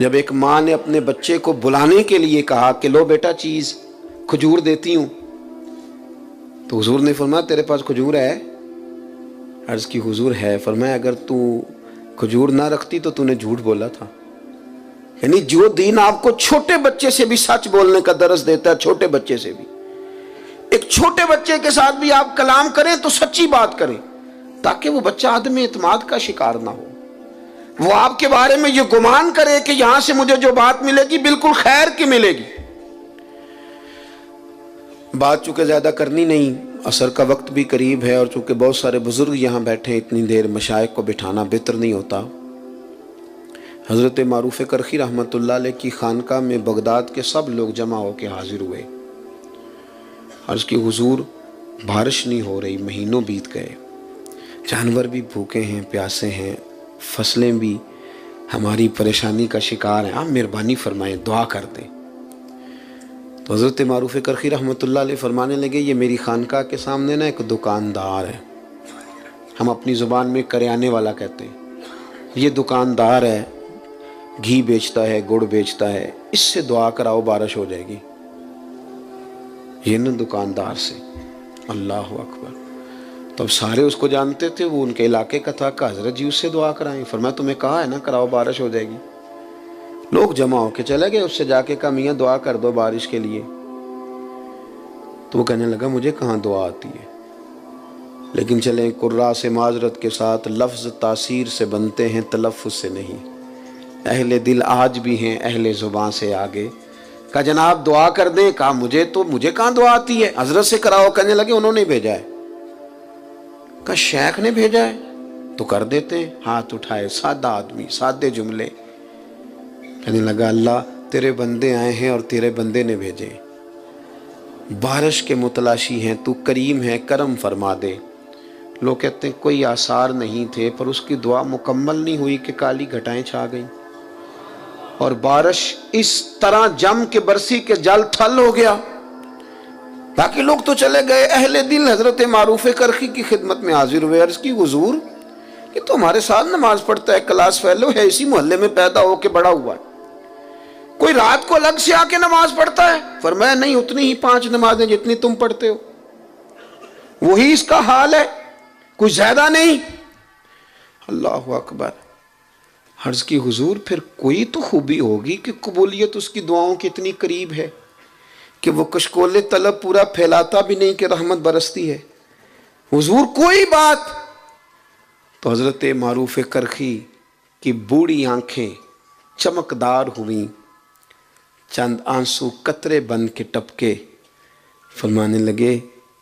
جب ایک ماں نے اپنے بچے کو بلانے کے لیے کہا کہ لو بیٹا چیز کھجور دیتی ہوں، تو حضور نے فرمایا تیرے پاس کھجور ہے؟ عرض کی حضور ہے۔ فرمایا اگر تو کھجور نہ رکھتی تو تو نے جھوٹ بولا تھا۔ یعنی جو دین آپ کو چھوٹے بچے سے بھی سچ بولنے کا درس دیتا ہے، چھوٹے بچے سے بھی، ایک چھوٹے بچے کے ساتھ بھی آپ کلام کریں تو سچی بات کریں، تاکہ وہ بچہ عدم اعتماد کا شکار نہ ہو، وہ آپ کے بارے میں یہ گمان کرے کہ یہاں سے مجھے جو بات ملے گی بالکل خیر کی ملے گی۔ بات چونکہ زیادہ کرنی نہیں، عصر کا وقت بھی قریب ہے، اور چونکہ بہت سارے بزرگ یہاں بیٹھے، اتنی دیر مشائخ کو بٹھانا بہتر نہیں ہوتا۔ حضرت معروف کرخی رحمۃ اللہ علیہ کی خانقاہ میں بغداد کے سب لوگ جمع ہو کے حاضر ہوئے۔ عرض کی حضور بارش نہیں ہو رہی، مہینوں بیت گئے، جانور بھی بھوکے ہیں، پیاسے ہیں، فصلیں بھی ہماری پریشانی کا شکار ہیں، آپ مہربانی فرمائیں، دعا کر دیں۔ تو حضرت معروف کرخی رحمۃ اللہ علیہ فرمانے لگے یہ میری خانقاہ کے سامنے نا ایک دکاندار ہے، ہم اپنی زبان میں کریانے والا کہتے ہیں، یہ دکاندار ہے، گھی بیچتا ہے، گڑ بیچتا ہے، اس سے دعا کراؤ بارش ہو جائے گی۔ یہ نا دکاندار سے، اللہ اکبر۔ تو اب سارے اس کو جانتے تھے، وہ ان کے علاقے کا تھا، کہ حضرت جی اس سے دعا کرائیں۔ فرمایا تمہیں کہا ہے نا کراؤ بارش ہو جائے گی۔ لوگ جمع ہو کے چلے گئے، اس سے جا کے کہا میاں دعا کر دو بارش کے لیے۔ تو وہ کہنے لگا مجھے کہاں دعا آتی ہے، لیکن چلیں قرا سے معذرت کے ساتھ، لفظ تاثیر سے بنتے ہیں تلفظ سے نہیں، اہل دل آج بھی ہیں اہل زبان سے آگے۔ کہا جناب دعا کر دیں۔ کہا مجھے کہاں دعا آتی ہے، حضرت سے کراؤ۔ کہنے لگے انہوں نے بھیجا ہے۔ کہا شیخ نے بھیجا ہے تو کر دیتے ہیں۔ ہاتھ اٹھائے، سادہ آدمی، سادے جملے۔ کہنے لگا اللہ تیرے بندے آئے ہیں اور تیرے بندے نے بھیجے، بارش کے متلاشی ہیں، تو کریم ہے، کرم فرما دے۔ لوگ کہتے ہیں کوئی آثار نہیں تھے، پر اس کی دعا مکمل نہیں ہوئی کہ کالی گھٹائیں چھا گئیں، اور بارش اس طرح جم کے برسی کے جل تھل ہو گیا۔ باقی لوگ تو چلے گئے، اہل دل حضرت معروف کرخی کی خدمت میں حاضر ہوئے۔ عرض کی حضور یہ تو ہمارے ساتھ نماز پڑھتا ہے، کلاس فیلو ہے، اسی محلے میں پیدا ہو کے بڑا ہوا ہے، کوئی رات کو الگ سے آ کے نماز پڑھتا ہے؟ فرمایا نہیں، اتنی ہی 5 نمازیں جتنی تم پڑھتے ہو، وہی اس کا حال ہے، کچھ زیادہ نہیں۔ اللہ اکبر۔ عرض کی حضور پھر کوئی تو خوبی ہوگی کہ قبولیت اس کی دعاؤں کی اتنی قریب ہے کہ وہ کشکول طلب پورا پھیلاتا بھی نہیں کہ رحمت برستی ہے۔ حضور کوئی بات؟ تو حضرت معروف کرخی کی بوڑھی آنکھیں چمکدار ہوئیں، چند آنسو قطرے بن کے ٹپکے، فرمانے لگے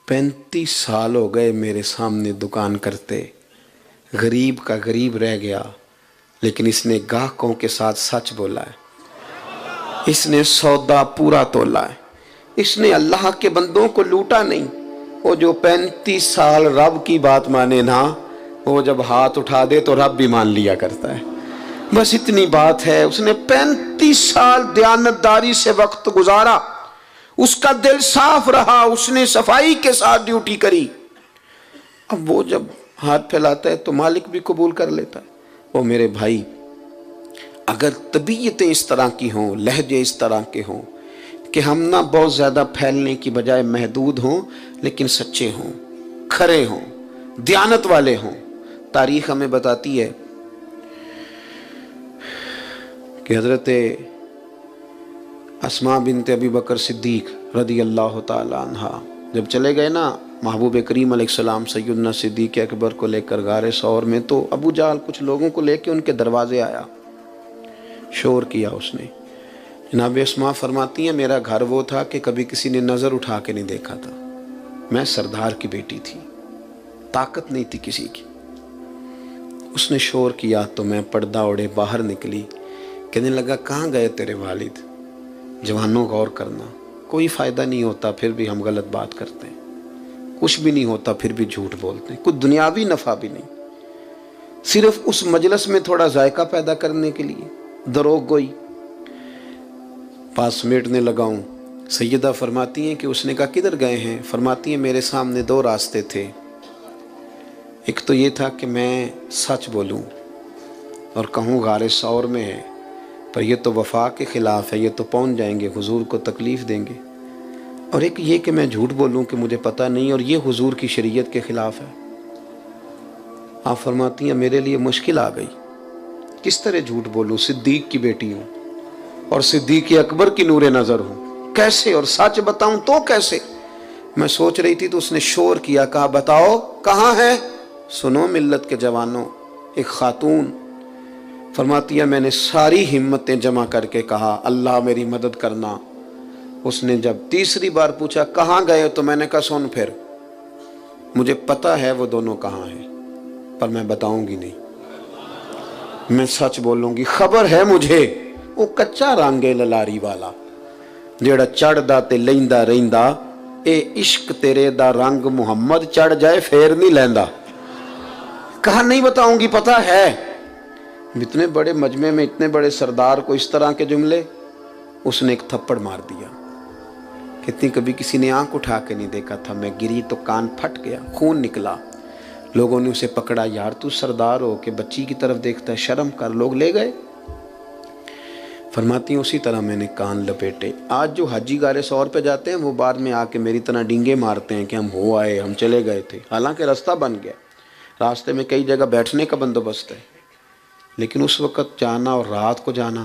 35 سال ہو گئے میرے سامنے دکان کرتے، غریب کا غریب رہ گیا، لیکن اس نے گاہکوں کے ساتھ سچ بولا ہے، اس نے سودا پورا تولا ہے، اس نے اللہ کے بندوں کو لوٹا نہیں۔ وہ جو 35 سال رب کی بات مانے نا، وہ جب ہاتھ اٹھا دے تو رب بھی مان لیا کرتا ہے۔ بس اتنی بات ہے، اس نے 35 سال دیانتداری سے وقت گزارا، اس کا دل صاف رہا، اس نے صفائی کے ساتھ ڈیوٹی کری۔ اب وہ جب ہاتھ پھیلاتا ہے تو مالک بھی قبول کر لیتا ہے۔ وہ میرے بھائی، اگر طبیعتیں اس طرح کی ہوں، لہجے اس طرح کے ہوں کہ ہم نہ بہت زیادہ پھیلنے کی بجائے محدود ہوں، لیکن سچے ہوں، کھرے ہوں، دیانت والے ہوں۔ تاریخ ہمیں بتاتی ہے کہ حضرت اسماء بنت ابی بکر صدیق رضی اللہ تعالی عنہ جب چلے گئے نا محبوب کریم علیہ السلام سیدنا صدیق اکبر کو لے کر غار ثور میں، تو ابو جہل کچھ لوگوں کو لے کے ان کے دروازے آیا، شور کیا اس نے۔ جناب اسماء فرماتی ہیں میرا گھر وہ تھا کہ کبھی کسی نے نظر اٹھا کے نہیں دیکھا تھا، میں سردار کی بیٹی تھی، طاقت نہیں تھی کسی کی۔ اس نے شور کیا تو میں پردہ اوڑے باہر نکلی، کہنے لگا کہاں گئے تیرے والد؟ جوانوں غور کرنا، کوئی فائدہ نہیں ہوتا پھر بھی ہم غلط بات کرتے ہیں، کچھ بھی نہیں ہوتا پھر بھی جھوٹ بولتے ہیں، کچھ دنیاوی نفع بھی نہیں، صرف اس مجلس میں تھوڑا ذائقہ پیدا کرنے کے لیے دروغ گوئی۔ پاس سمیٹنے لگا ہوں، سیدہ فرماتی ہیں کہ اس نے کہا کدھر گئے ہیں؟ فرماتی ہیں میرے سامنے 2 راستے تھے، ایک تو یہ تھا کہ میں سچ بولوں اور کہوں غار ثور میں ہے، پر یہ تو وفا کے خلاف ہے، یہ تو پہنچ جائیں گے، حضور کو تکلیف دیں گے۔ اور ایک یہ کہ میں جھوٹ بولوں کہ مجھے پتہ نہیں، اور یہ حضور کی شریعت کے خلاف ہے۔ آپ فرماتی ہیں میرے لیے مشکل آ گئی، کس طرح جھوٹ بولوں؟ صدیق کی بیٹی ہوں اور صدیق اکبر کی نور نظر ہوں، کیسے؟ اور سچ بتاؤں تو کیسے؟ میں سوچ رہی تھی تو اس نے شور کیا، کہا بتاؤ کہاں ہے؟ سنو ملت کے جوانوں، ایک خاتون فرماتی ہے میں نے ساری ہمتیں جمع کر کے کہا اللہ میری مدد کرنا۔ اس نے جب تیسری بار پوچھا کہاں گئے تو میں نے کہا سن پھر، مجھے پتہ ہے وہ دونوں کہاں ہیں، پر میں بتاؤں گی نہیں، میں سچ بولوں گی۔ خبر ہے مجھے وہ کچا رانگے للاری والا جیڑا چڑھ دا تے لیندا رہندا، اے عشق تیرے دا رنگ محمد چڑھ جائے پھر نہیں لیندا۔ کہا نہیں بتاؤں گی، پتہ ہے۔ اتنے بڑے مجمع میں اتنے بڑے سردار کو اس طرح کے جملے، اس نے ایک تھپڑ مار دیا۔ کتنی کبھی کسی نے آنکھ اٹھا کے نہیں دیکھا تھا، میں گری تو کان پھٹ گیا، خون نکلا۔ لوگوں نے اسے پکڑا، یار تو سردار ہو کہ بچی کی طرف دیکھتا ہے، شرم کر۔ لوگ لے گئے۔ فرماتی ہیں اسی طرح میں نے کان لپیٹے۔ آج جو حاجی گارے سور پہ جاتے ہیں وہ بعد میں آ کے میری طرح ڈینگے مارتے ہیں کہ ہم ہو آئے، ہم چلے گئے تھے، حالانکہ راستہ بن گیا، راستے میں کئی جگہ بیٹھنے کا بندوبست ہے، لیکن اس وقت جانا اور رات کو جانا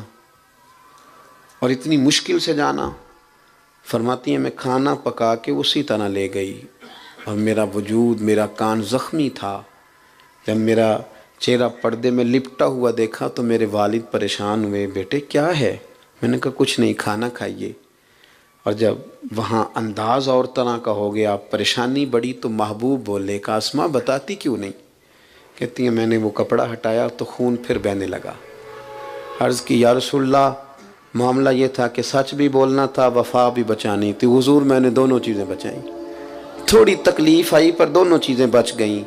اور اتنی مشکل سے جانا۔ فرماتی ہیں میں کھانا پکا کے اسی طرح لے گئی، اور میرا وجود، میرا کان زخمی تھا۔ جب میرا چہرہ پردے میں لپٹا ہوا دیکھا تو میرے والد پریشان ہوئے، بیٹے کیا ہے؟ میں نے کہا کچھ نہیں، کھانا کھائیے۔ اور جب وہاں انداز اور طرح کا ہو گیا، پریشانی بڑی، تو محبوب بولے کہ اسماء بتاتی کیوں نہیں؟ کہتی ہیں میں نے وہ کپڑا ہٹایا تو خون پھر بہنے لگا۔ عرض کی یا رسول اللہ، معاملہ یہ تھا کہ سچ بھی بولنا تھا، وفا بھی بچانی تھی۔ حضور میں نے دونوں چیزیں بچائیں، تھوڑی تکلیف آئی پر دونوں چیزیں بچ گئیں۔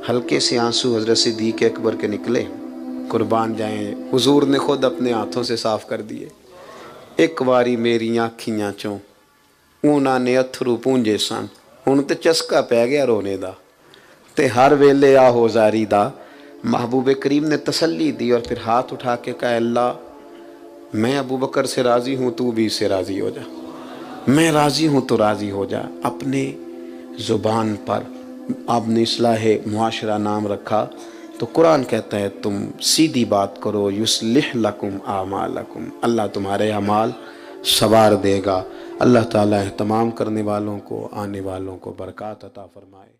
ہلکے سے آنسو حضرت صدیق اکبر کے نکلے، قربان جائیں حضور نے خود اپنے ہاتھوں سے صاف کر دیے۔ ایک واری میری آنکھیاں چوں انہاں نے اتھرو پونجے سن، ہن تے چسکا پہ گیا رونے دا، تے ہر ویلے آہو زاری دا۔ محبوب کریم نے تسلی دی اور پھر ہاتھ اٹھا کے کہا اللہ میں ابو بکر سے راضی ہوں، تو بھی اس سے راضی ہو جا، میں راضی ہوں تو راضی ہو جا۔ اپنے زبان پر آپ نے اصلاح معاشرہ نام رکھا تو قرآن کہتا ہے تم سیدھی بات کرو، یصلح لکم اعمالکم، اللہ تمہارے اعمال سنوار دے گا۔ اللہ تعالیٰ اہتمام کرنے والوں کو، آنے والوں کو برکات عطا فرمائے۔